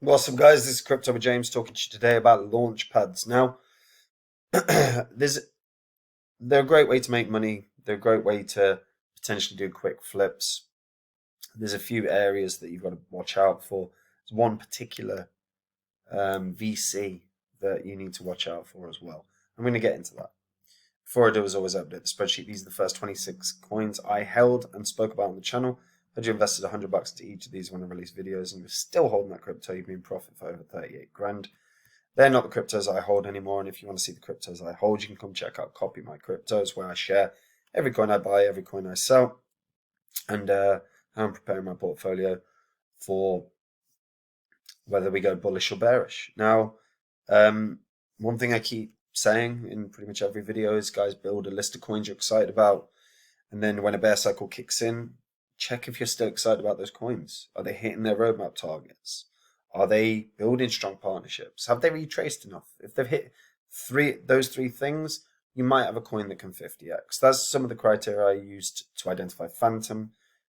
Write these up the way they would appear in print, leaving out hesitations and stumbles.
What's up, guys? This is Crypto with James talking to you today about Launchpads. Now, there's they're a great way to make money. They're a great way to potentially do quick flips. There's a few areas that you've got to watch out for. There's one particular VC that you need to watch out for as well. I'm going to get into that. Before I do, as always, update the spreadsheet. These are the first 26 coins I held and spoke about on the channel. Had you invested $100 into each of these when I release videos and you're still holding that crypto, you've been in profit for over 38 grand. They're not the cryptos I hold anymore, and if you want to see the cryptos I hold, you can come check out Copy My Cryptos, where I share every coin I buy, every coin I sell, and I'm preparing my portfolio for whether we go bullish or bearish. Now, one thing I keep saying in pretty much every video is, guys, build a list of coins you're excited about, and then when a bear cycle kicks in, check if you're still excited about those coins. Are they hitting their roadmap targets? Are they building strong partnerships? Have they retraced enough? If they've hit those three things, you might have a coin that can 50x. That's some of the criteria I used to identify Phantom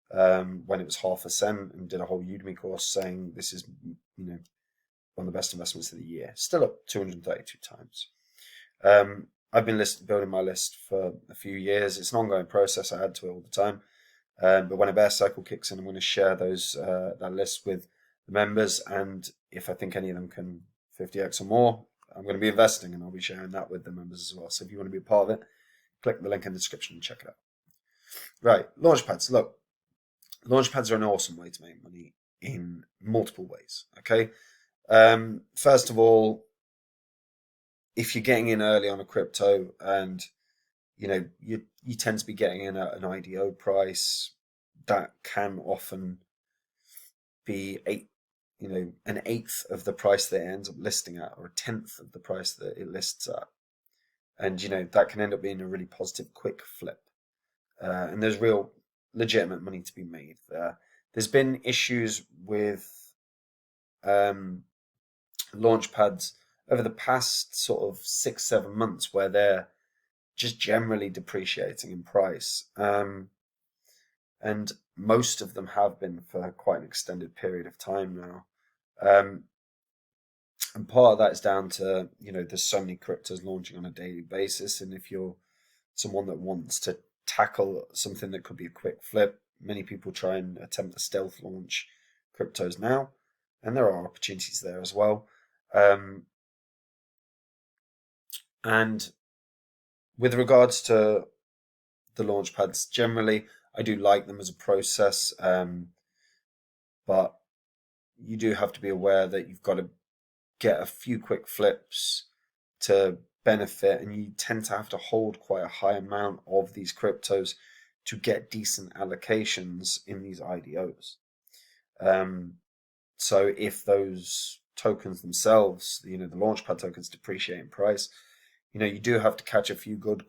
when it was half a cent, and did a whole Udemy course saying this is, one of the best investments of the year. Still up 232 times. I've been building my list for a few years. It's an ongoing process. I add to it all the time. But when a bear cycle kicks in, I'm going to share that list with the members, and if I think any of them can 50x or more, I'm going to be investing, and I'll be sharing that with the members as well. So if you want to be a part of it, click the link in the description and check it out. Right, Launchpads. Look, Launchpads are an awesome way to make money in multiple ways. Okay, first of all, if you're getting in early on a crypto and you tend to be getting in at an IDO price that can often be an eighth of the price that it ends up listing at, or a tenth of the price that it lists at, and that can end up being a really positive quick flip. And there's real legitimate money to be made there. There's been issues with Launchpads over the past sort of 6-7 months where they're just generally depreciating in price. And most of them have been for quite an extended period of time now. And part of that is down to, there's so many cryptos launching on a daily basis. And if you're someone that wants to tackle something that could be a quick flip, many people try and attempt to stealth launch cryptos now. And there are opportunities there as well. And with regards to the Launchpads, generally, I do like them as a process, but you do have to be aware that you've got to get a few quick flips to benefit, and you tend to have to hold quite a high amount of these cryptos to get decent allocations in these IDOs. So if those tokens themselves, the Launchpad tokens depreciate in price, you do have to catch a few good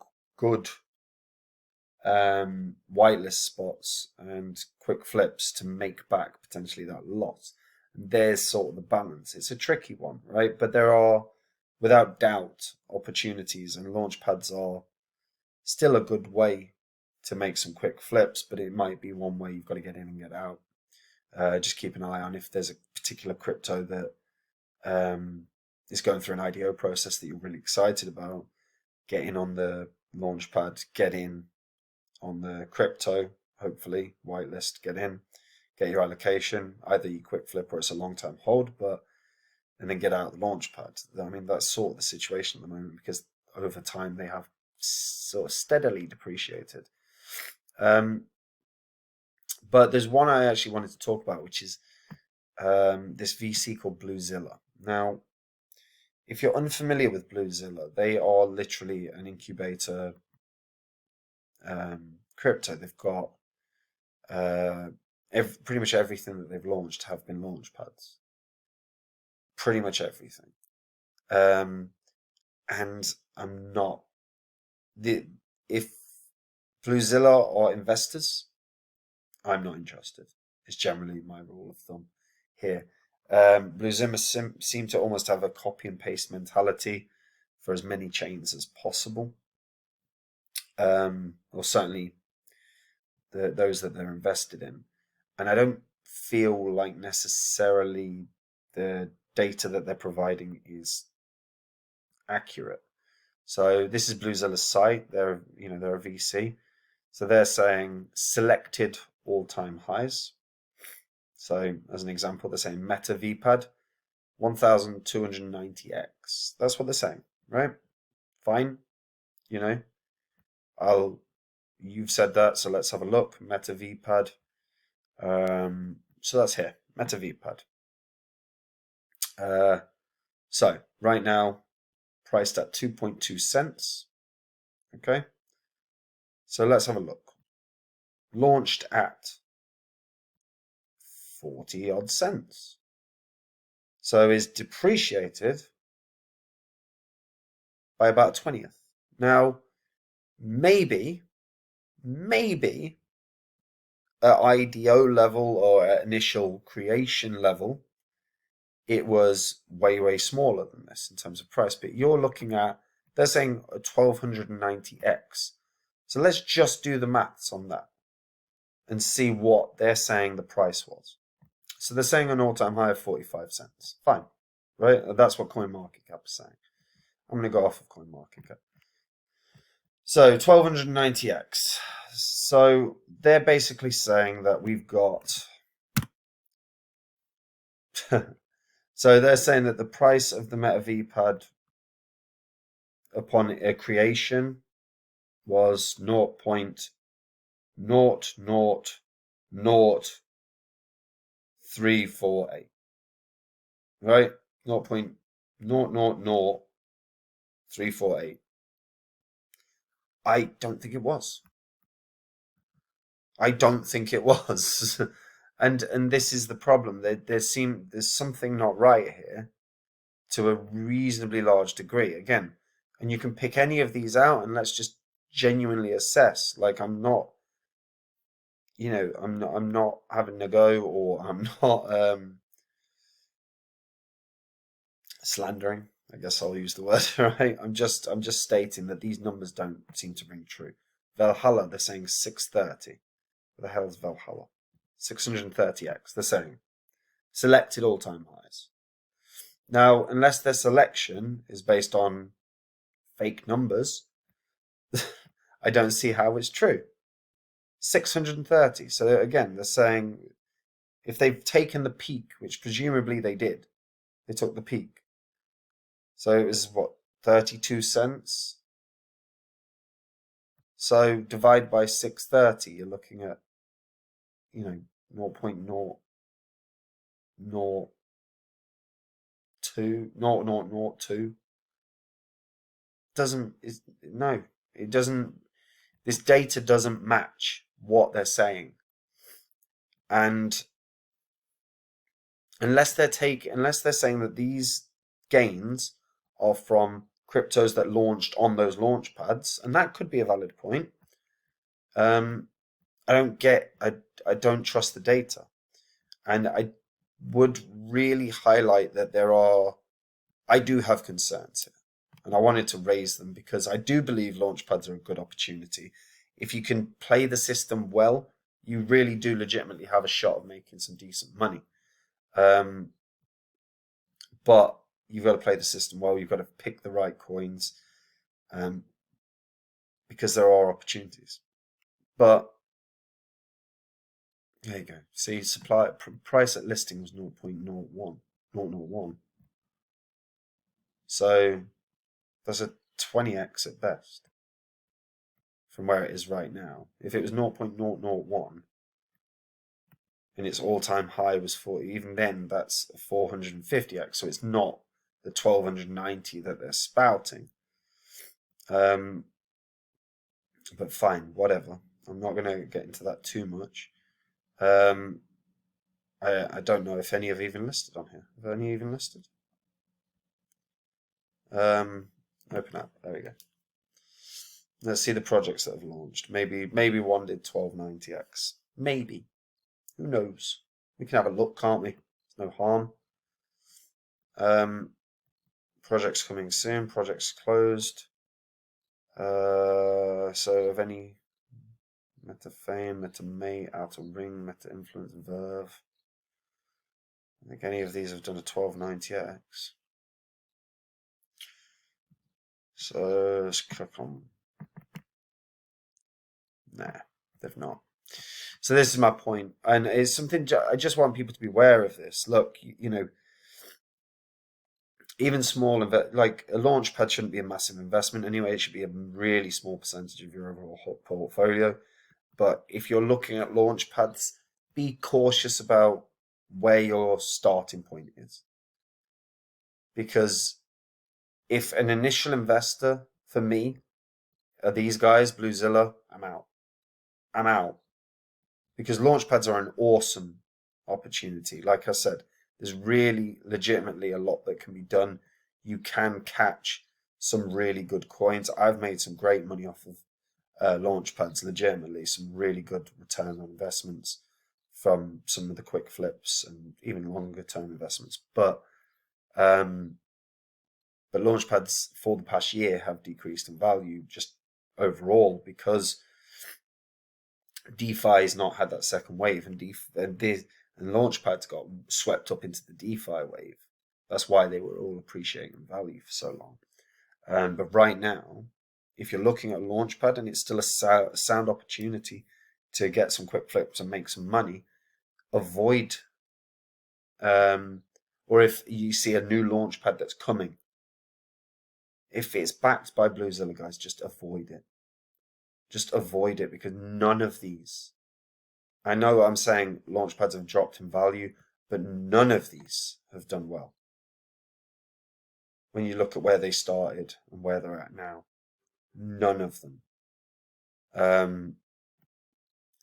whitelist spots and quick flips to make back potentially that loss. And there's sort of the balance. It's a tricky one, right? But there are, without doubt, opportunities, and Launchpads are still a good way to make some quick flips, but it might be one way you've got to get in and get out. Just keep an eye on if there's a particular crypto that is going through an IDO process that you're really excited about. Get in on the Launchpad, get in on the crypto, hopefully, whitelist, get in, get your allocation. Either you quick flip or it's a long-term hold, and then get out the Launchpad. I mean, that's sort of the situation at the moment, because over time they have sort of steadily depreciated. But there's one I actually wanted to talk about, which is this VC called Bluezilla. Now, if you're unfamiliar with Bluezilla, they are literally an incubator crypto. They've got pretty much everything that they've launched have been Launchpads. Pretty much everything. And I'm not if Bluezilla are investors, I'm not interested. It's generally my rule of thumb here. Bluezilla seem to almost have a copy and paste mentality for as many chains as possible, or certainly those that they're invested in. And I don't feel like necessarily the data that they're providing is accurate. So this is Bluezilla's site. They're a VC. So they're saying selected all-time highs. So as an example, they're saying Meta VPad 1290x. That's what they're saying, right? Fine. You've said that, so let's have a look. Meta VPad. So that's here. Meta VPad. So right now, priced at 2.2 cents. Okay. So let's have a look. Launched at 40 odd cents. So is depreciated by about 20th. Now, maybe at IDO level or at initial creation level, it was way smaller than this in terms of price. But you're looking at, they're saying a 1290x. So let's just do the maths on that and see what they're saying the price was. So they're saying an all-time high of 45 cents. Fine, right? That's what CoinMarketCap is saying. I'm going to go off of CoinMarketCap. So 1290x. So they're basically saying that we've got... So they're saying that the price of the Meta VPad upon a creation was 0.0000348. Right? 0.0000348. I don't think it was. I don't think it was. and this is the problem. There's something not right here to a reasonably large degree. Again, and you can pick any of these out and let's just genuinely assess. Like I'm not having a go, or I'm not slandering. I guess I'll use the word, right? I'm just stating that these numbers don't seem to ring true. Valhalla, they're saying 630. What the hell is Valhalla? 630x, they're saying. Selected all-time highs. Now, unless their selection is based on fake numbers, I don't see how it's true. 630. So again, they're saying if they've taken the peak, which presumably they did, they took the peak. So it was what, 32 cents? So divide by 630, you're looking at, 0.002. It doesn't. This data doesn't match what they're saying, and unless they're saying that these gains are from cryptos that launched on those launch pads, and that could be a valid point. I don't trust the data, and I would really highlight that I do have concerns here, and I wanted to raise them because I do believe launchpads are a good opportunity. If you can play the system well, you really do legitimately have a shot of making some decent money. But you've got to play the system well. You've got to pick the right coins, because there are opportunities. But there you go. See, price at listing was 0.01. So that's a 20x at best from where it is right now. If it was 0.001 and its all-time high was 40, even then that's a 450x. So it's not the 1290 that they're spouting. But fine, whatever. I'm not going to get into that too much. I don't know if any have even listed on here. Have any even listed? Open up. There we go. Let's see the projects that have launched. Maybe one did 1290x. Maybe. Who knows? We can have a look, can't we? There's no harm. Projects coming soon. Projects closed. So of any Meta Fame, Meta Mate, Outer Ring, Meta Influence, Verve. I think any of these have done a 1290x. So let's click on. Nah, they've not. So this is my point, and it's something I just want people to be aware of this. Look, you know, even small like a Launchpad shouldn't be a massive investment anyway. It should be a really small percentage of your overall portfolio. But if you're looking at Launchpads, be cautious about where your starting point is, because if an initial investor for me are these guys, Bluezilla, I'm out. I'm out. Because Launchpads are an awesome opportunity. Like I said, there's really legitimately a lot that can be done. You can catch some really good coins. I've made some great money off of Launchpads, legitimately, some really good return on investments from some of the quick flips and even longer term investments. But Launchpads for the past year have decreased in value just overall because DeFi has not had that second wave, and Launchpads got swept up into the DeFi wave. That's why they were all appreciating in value for so long. But right now, if you're looking at Launchpad and it's still a sound opportunity to get some quick flips and make some money, avoid. Or if you see a new Launchpad that's coming, if it's backed by Bluezilla, guys, just avoid it. Just avoid it, because none of these, I know I'm saying Launchpads have dropped in value, but none of these have done well. When you look at where they started and where they're at now, none of them.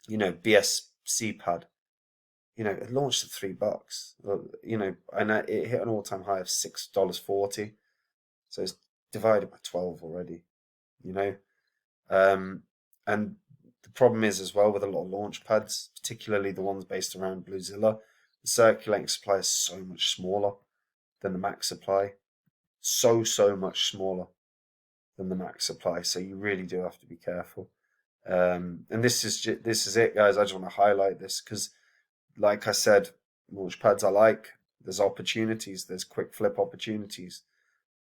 You know, BSCPad, you know, it launched at $3. You know, and it hit an all-time high of $6.40. So it's divided by 12 already, you know. And the problem is as well with a lot of Launchpads, particularly the ones based around Bluezilla, the circulating supply is so much smaller than the max supply. So much smaller than the max supply. So you really do have to be careful. And this is it, guys. I just want to highlight this because, like I said, Launchpads I like. There's opportunities. There's quick flip opportunities.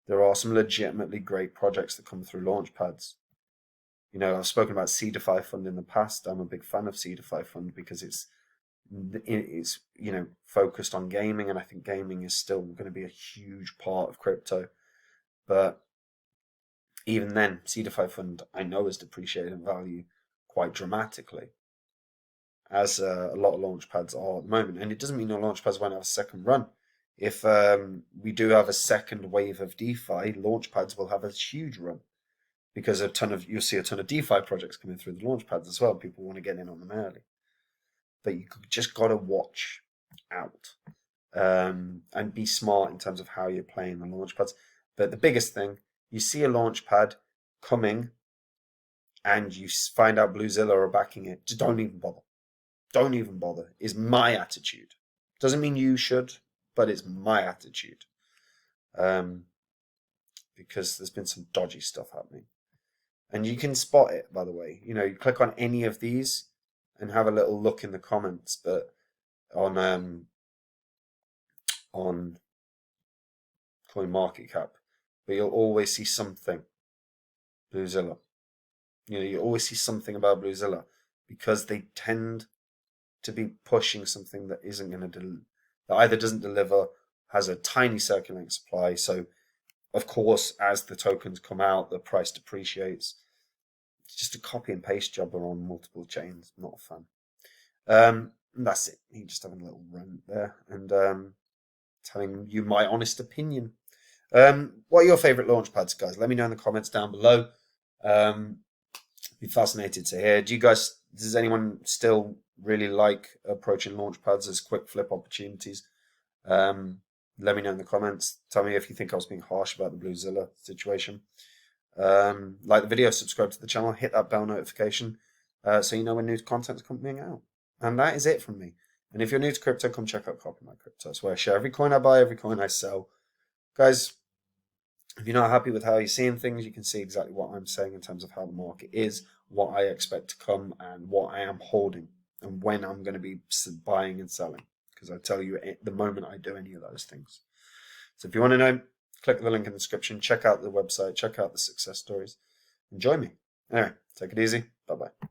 There are some legitimately great projects that come through Launchpads. You know, I've spoken about Seedify Fund in the past. I'm a big fan of Seedify Fund because it's you know, focused on gaming, and I think gaming is still going to be a huge part of crypto. But even then, Seedify Fund I know has depreciated in value quite dramatically, as a lot of Launchpads are at the moment. And it doesn't mean no Launchpads won't have a second run. If we do have a second wave of DeFi, Launchpads will have a huge run, because you'll see a ton of DeFi projects coming through the Launchpads as well. People want to get in on them early, but you just got to watch out and be smart in terms of how you're playing the Launchpads. But the biggest thing, you see a Launchpad coming and you find out Bluezilla are backing it, just don't even bother. Don't even bother, is my attitude. Doesn't mean you should, but it's my attitude. Because there's been some dodgy stuff happening. And you can spot it, by the way. You know, you click on any of these and have a little look in the comments, but on CoinMarketCap, but you'll always see something Bluezilla. You know, you always see something about Bluezilla because they tend to be pushing something that isn't going to that either doesn't deliver, has a tiny circulating supply. So, of course, as the tokens come out, the price depreciates. It's just a copy and paste job on multiple chains. Not fun. And that's it. Me just having a little rant there and telling you my honest opinion. What are your favourite Launchpads, guys? Let me know in the comments down below. Be fascinated to hear. Does anyone still really like approaching Launchpads as quick flip opportunities? Let me know in the comments. Tell me if you think I was being harsh about the Bluezilla situation. Like the video, subscribe to the channel, hit that bell notification so you know when new content is coming out. And that is it from me. And if you're new to crypto, come check out Copy My Crypto. It's where I share every coin I buy, every coin I sell. Guys, if you're not happy with how you're seeing things, you can see exactly what I'm saying in terms of how the market is, what I expect to come, and what I am holding, and when I'm going to be buying and selling. because I tell you the moment I do any of those things. So if you want to know, click the link in the description, check out the website, check out the success stories, and join me. Anyway, take it easy. Bye-bye.